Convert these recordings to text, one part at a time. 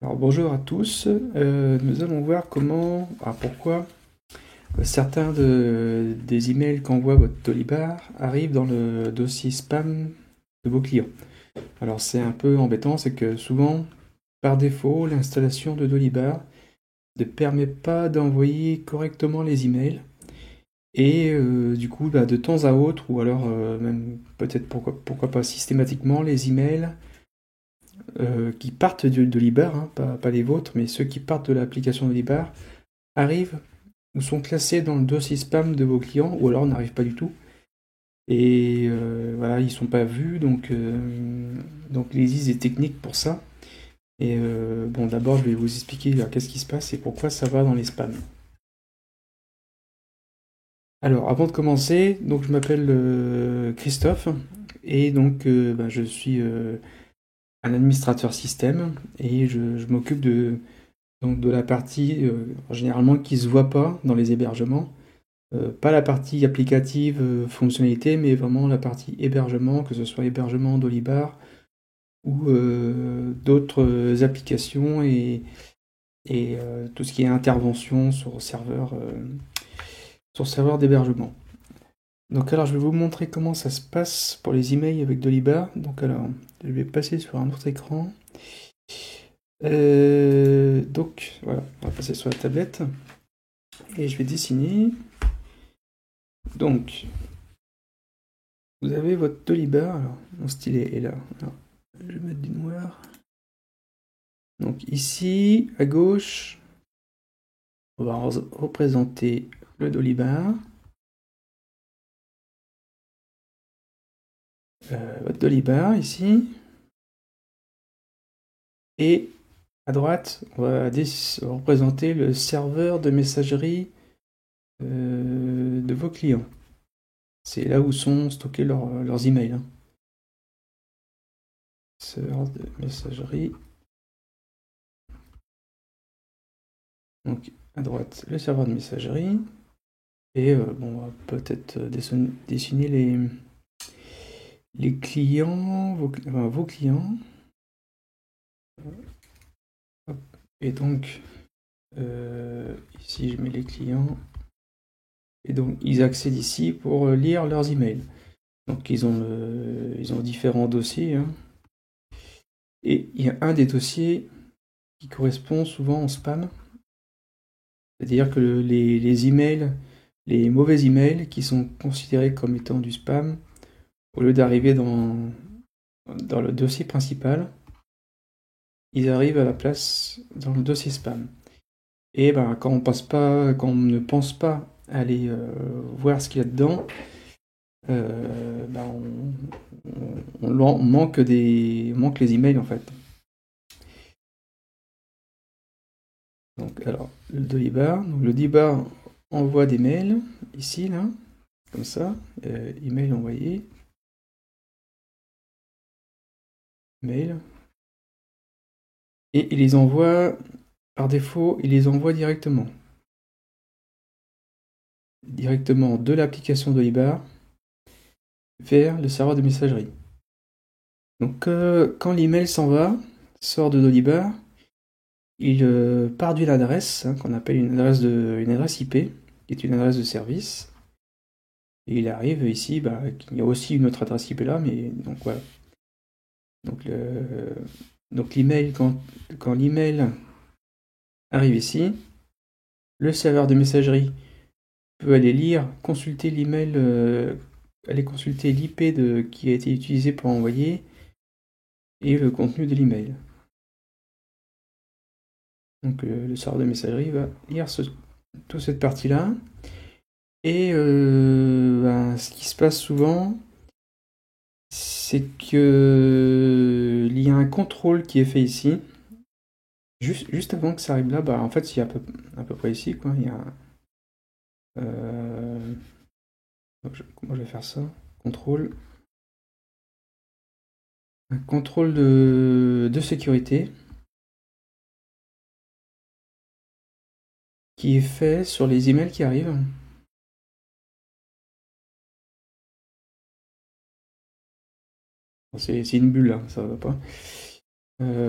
Alors bonjour à tous, nous allons voir pourquoi certains des emails qu'envoie votre Dolibar arrivent dans le dossier spam de vos clients. Alors c'est un peu embêtant, c'est que souvent, par défaut, l'installation de Dolibar ne permet pas d'envoyer correctement les emails. Et du coup, de temps à autre, ou alors même peut-être pourquoi pas systématiquement, les emails qui partent de Libar, hein, pas les vôtres, mais ceux qui partent de l'application de Libar, arrivent ou sont classés dans le dossier spam de vos clients, ou alors n'arrivent pas du tout. Et voilà, ils sont pas vus, donc il existe des techniques pour ça. Et bon, d'abord, je vais vous expliquer qu'est-ce qui se passe et pourquoi ça va dans les spams. Alors, avant de commencer, donc je m'appelle Christophe, et donc je suis un administrateur système, et je m'occupe donc de la partie généralement qui se voit pas dans les hébergements. Pas la partie applicative, fonctionnalité, mais vraiment la partie hébergement, que ce soit hébergement d'Olibar ou d'autres applications et tout ce qui est intervention sur serveur d'hébergement. Donc alors je vais vous montrer comment ça se passe pour les emails avec Dolibar. Donc alors je vais passer sur un autre écran. Donc voilà, on va passer sur la tablette et je vais dessiner. Donc vous avez votre Dolibar. Alors mon stylet est là. Alors, je vais mettre du noir. Donc ici à gauche, on va représenter le Dolibar. Votre Dolibar ici. Et à droite, on va représenter le serveur de messagerie de vos clients. C'est là où sont stockés leurs emails. Hein. Serveur de messagerie. Donc à droite, le serveur de messagerie. Et bon, on va peut-être dessiner les clients, vos clients. Et donc, ici je mets les clients. Et donc ils accèdent ici pour lire leurs emails. Donc ils ont différents dossiers. Hein. Et il y a un des dossiers qui correspond souvent en spam. C'est-à-dire que les emails, les mauvais emails qui sont considérés comme étant du spam, au lieu d'arriver dans le dossier principal, ils arrivent à la place dans le dossier spam. Et ben, quand on ne pense pas aller voir ce qu'il y a dedans, on manque les emails en fait. Donc alors le Dolibar, donc le Dolibar envoie des mails ici là, comme ça, email envoyé, mail, et il les envoie par défaut, il les envoie directement de l'application Dolibar vers le serveur de messagerie. Donc quand l'email sort de Dolibar, il part d'une adresse hein, qu'on appelle une adresse IP, qui est une adresse de service. Et il arrive ici, il y a aussi une autre adresse IP là, mais donc voilà. Donc l'email, quand l'email arrive ici, le serveur de messagerie peut aller consulter l'email, aller consulter l'IP qui a été utilisé pour envoyer et le contenu de l'email. Donc le serveur de messagerie va lire toute cette partie-là. Et ce qui se passe souvent, c'est que il y a un contrôle qui est fait ici. Juste avant que ça arrive là, en fait, il y a à peu près ici, quoi. Il y a comment je vais faire ça? Contrôle. Un contrôle de sécurité qui est fait sur les emails qui arrivent. Bon, c'est une bulle là, ça va pas.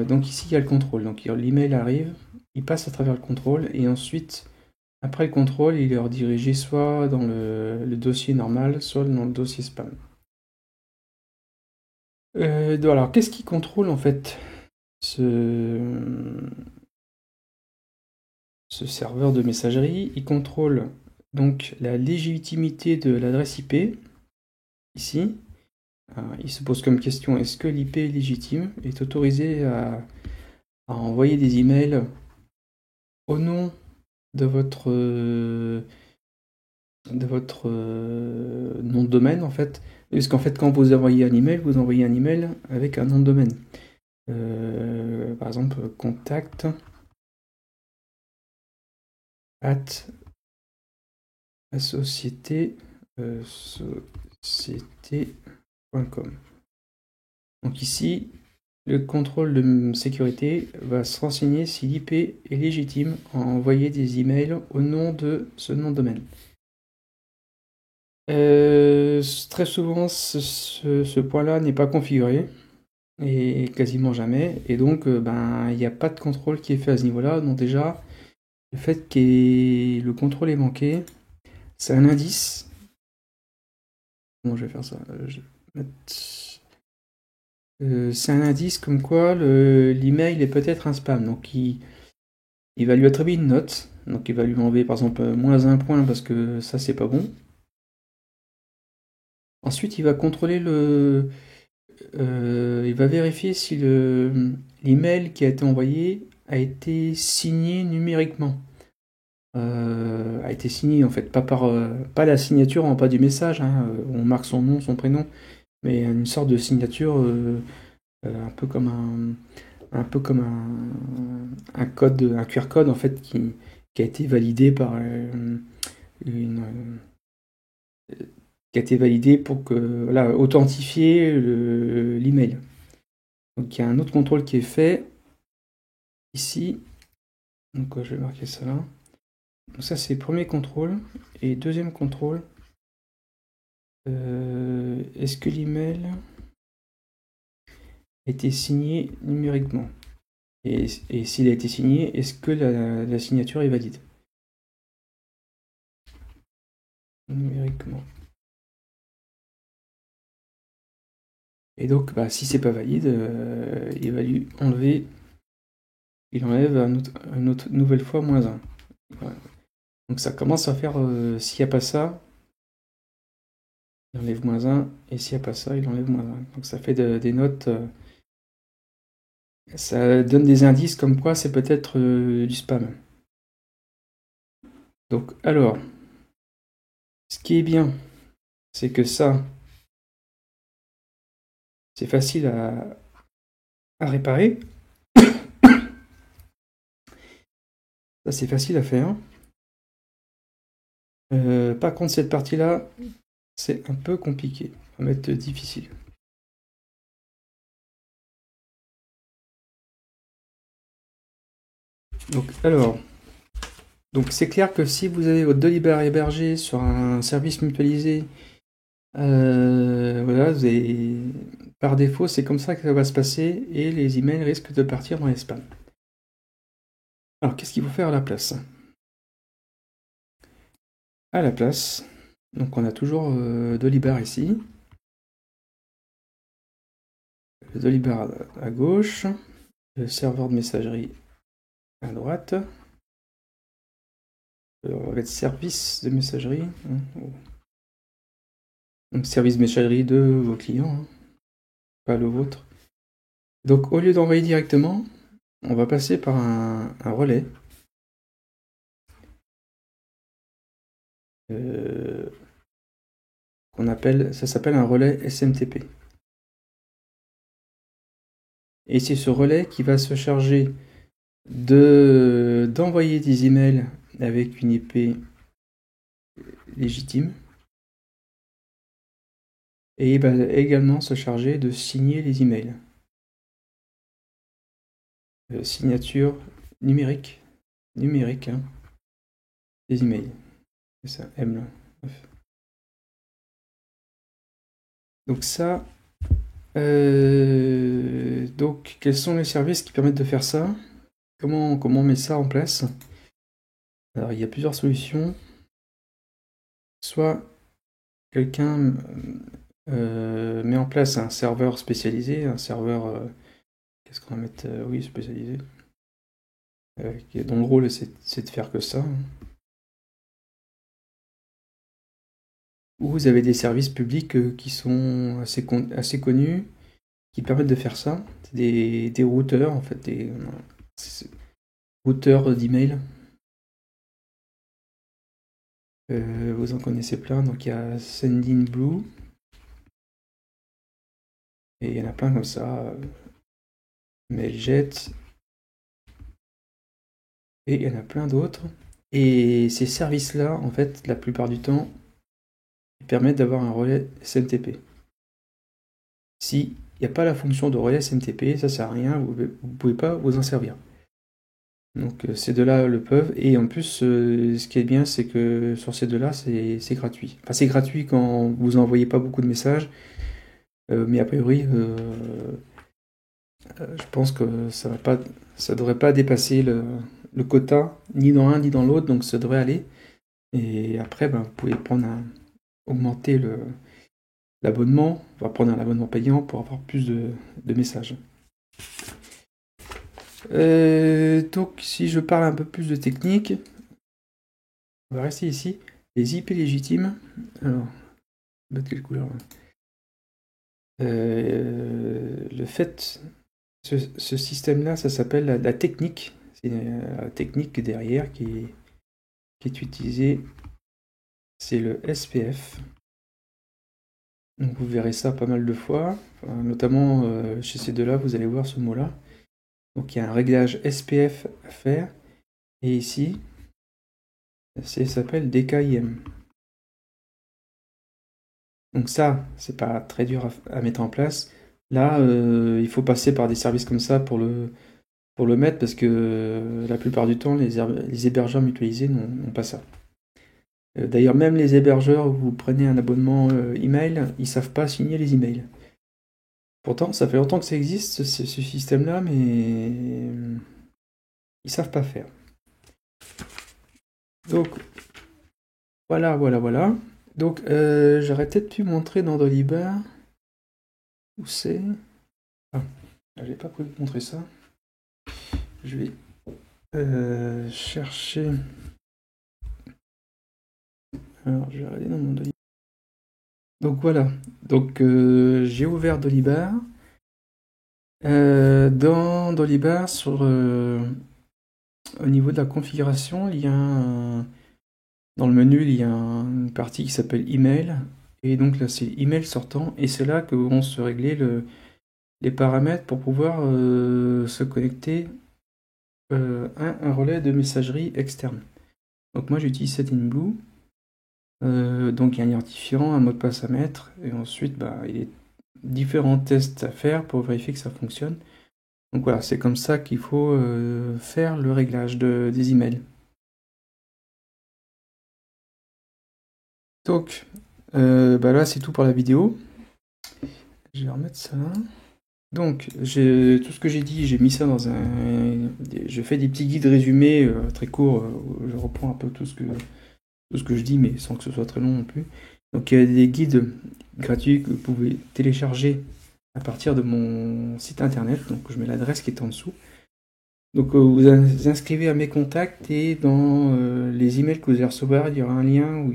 Donc ici, il y a le contrôle. Donc l'email arrive, il passe à travers le contrôle, et ensuite, après le contrôle, il est redirigé soit dans le dossier normal, soit dans le dossier spam. Alors, qu'est-ce qui contrôle en fait ce serveur de messagerie? Il contrôle donc la légitimité de l'adresse IP, ici. Il se pose comme question, est-ce que l'IP est légitime, est autorisé à envoyer des emails au nom de votre nom de domaine en fait. Parce qu'en fait, quand vous envoyez un email, vous envoyez un email avec un nom de domaine. Par exemple, contact at la société.com. Donc ici, le contrôle de sécurité va se renseigner si l'IP est légitime à envoyer des emails au nom de ce nom de domaine. Très souvent, ce point-là n'est pas configuré, et quasiment jamais, et donc il n'y a pas de contrôle qui est fait à ce niveau-là. Donc déjà, le fait que le contrôle est manqué, c'est un indice. Comment je vais faire ça? C'est un indice comme quoi l'email est peut-être un spam. Donc il va lui attribuer une note. Donc il va lui enlever par exemple moins un point parce que ça c'est pas bon. Ensuite il va contrôler il va vérifier si l'email qui a été envoyé a été signé numériquement. A été signé en fait, pas la signature en bas du message, hein, où on marque son nom, son prénom, mais une sorte de signature un peu comme un code, un QR code en fait qui a été validé par une qui a été validé pour que voilà, authentifier l'email. Donc il y a un autre contrôle qui est fait ici. Donc je vais marquer ça là. Donc ça c'est le premier contrôle. Et deuxième contrôle, est-ce que l'email a été signé numériquement? Et s'il a été signé, est-ce que la signature est valide? Numériquement. Et donc, si c'est pas valide, il va lui enlever. Il enlève une autre nouvelle fois -1. Voilà. Donc ça commence à faire, s'il n'y a pas ça, il enlève -1, et s'il n'y a pas ça, il enlève -1. Donc ça fait des notes, ça donne des indices comme quoi c'est peut-être du spam. Donc alors, ce qui est bien, c'est que ça, c'est facile à réparer. Ça, c'est facile à faire. Par contre, cette partie-là, c'est un peu compliqué. On va mettre difficile. Donc, alors, c'est clair que si vous avez votre Dolibert hébergé sur un service mutualisé, voilà, par défaut, c'est comme ça que ça va se passer, et les emails risquent de partir dans les spams. Alors, qu'est-ce qu'il faut faire à la place? À la place, donc on a toujours Dolibert ici, le Dolibert à gauche, le serveur de messagerie à droite. On va mettre service de messagerie. Donc service de messagerie de vos clients, hein, pas le vôtre. Donc au lieu d'envoyer directement, on va passer par un relais. Ça s'appelle un relais SMTP. Et c'est ce relais qui va se charger d'envoyer des emails avec une IP légitime, et il va également se charger de signer les emails. Signature numérique, hein, des emails. C'est ça, M là. Donc ça, Donc, quels sont les services qui permettent de faire ça? Comment on met ça en place? Alors, il y a plusieurs solutions. Soit quelqu'un met en place un serveur spécialisé, un serveur, qu'est-ce qu'on va mettre? Oui, spécialisé, dont le rôle c'est de faire que ça. Ou vous avez des services publics qui sont assez connus, qui permettent de faire ça. C'est des routeurs, en fait, des routeurs d'email. Vous en connaissez plein, donc il y a Sendinblue, et il y en a plein comme ça, Mailjet, et il y en a plein d'autres. Et ces services-là, en fait, la plupart du temps, ils permettent d'avoir un relais SMTP. S'il n'y a pas la fonction de relais SMTP, ça sert à rien, vous ne pouvez pas vous en servir. Donc ces deux-là le peuvent, et en plus, ce qui est bien, c'est que sur ces deux-là, c'est gratuit. Enfin, c'est gratuit quand vous envoyez pas beaucoup de messages, mais a priori, je pense que ça devrait pas dépasser le quota, ni dans l'un ni dans l'autre, donc ça devrait aller. Et après, ben, vous pouvez augmenter l'abonnement, on va prendre un abonnement payant pour avoir plus de messages. Donc, si je parle un peu plus de technique, on va rester ici. Les IP légitimes. Alors, mettre quelle couleur là? Le fait, ce système-là, ça s'appelle la technique. C'est la technique derrière qui est utilisée. C'est le SPF. Donc vous verrez ça pas mal de fois, notamment chez ces deux-là, vous allez voir ce mot-là. Donc il y a un réglage SPF à faire, et ici, ça s'appelle DKIM. Donc ça, c'est pas très dur à mettre en place. Là, il faut passer par des services comme ça pour le mettre, parce que la plupart du temps, les hébergeurs mutualisés n'ont pas ça. D'ailleurs, même les hébergeurs où vous prenez un abonnement email, ils savent pas signer les emails. Pourtant, ça fait longtemps que ça existe, ce système-là, mais ils savent pas faire. Donc, voilà. Donc, j'aurais peut-être pu montrer dans Dolibar où c'est. Ah, j'ai pas prévu de montrer ça. Je vais chercher. Alors, je vais aller dans mon Dolibar. Donc voilà. Donc, j'ai ouvert Dolibar. Dans Dolibar, au niveau de la configuration, il y a dans le menu, il y a une partie qui s'appelle Email. Et donc là, c'est Email sortant. Et c'est là que vont se régler les paramètres pour pouvoir se connecter à un relais de messagerie externe. Donc moi, j'utilise Sendinblue. Donc il y a un identifiant, un mot de passe à mettre. Et ensuite, il y a différents tests à faire pour vérifier que ça fonctionne. Donc voilà, c'est comme ça qu'il faut faire le réglage des emails. Donc là, c'est tout pour la vidéo. Je vais remettre ça là. Donc, tout ce que j'ai dit, j'ai mis ça dans je fais des petits guides résumés très courts, où je reprends un peu tout ce que je dis, mais sans que ce soit très long non plus. Donc, il y a des guides gratuits que vous pouvez télécharger à partir de mon site internet. Donc, je mets l'adresse qui est en dessous. Donc, vous inscrivez à mes contacts, et dans les emails que vous allez recevoir, il y aura un lien où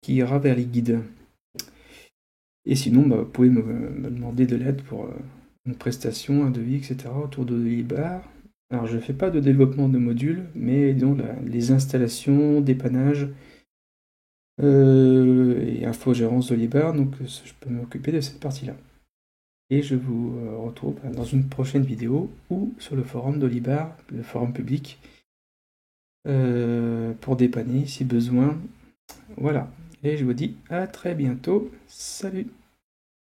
qui ira vers les guides. Et sinon, vous pouvez me demander de l'aide pour une prestation, un devis, etc. autour de Dolibar. Alors, je ne fais pas de développement de modules, mais disons les installations, dépannage et infogérance Dolibar, donc je peux m'occuper de cette partie-là. Et je vous retrouve dans une prochaine vidéo ou sur le forum Dolibar, le forum public, pour dépanner si besoin. Voilà. Et je vous dis à très bientôt. Salut!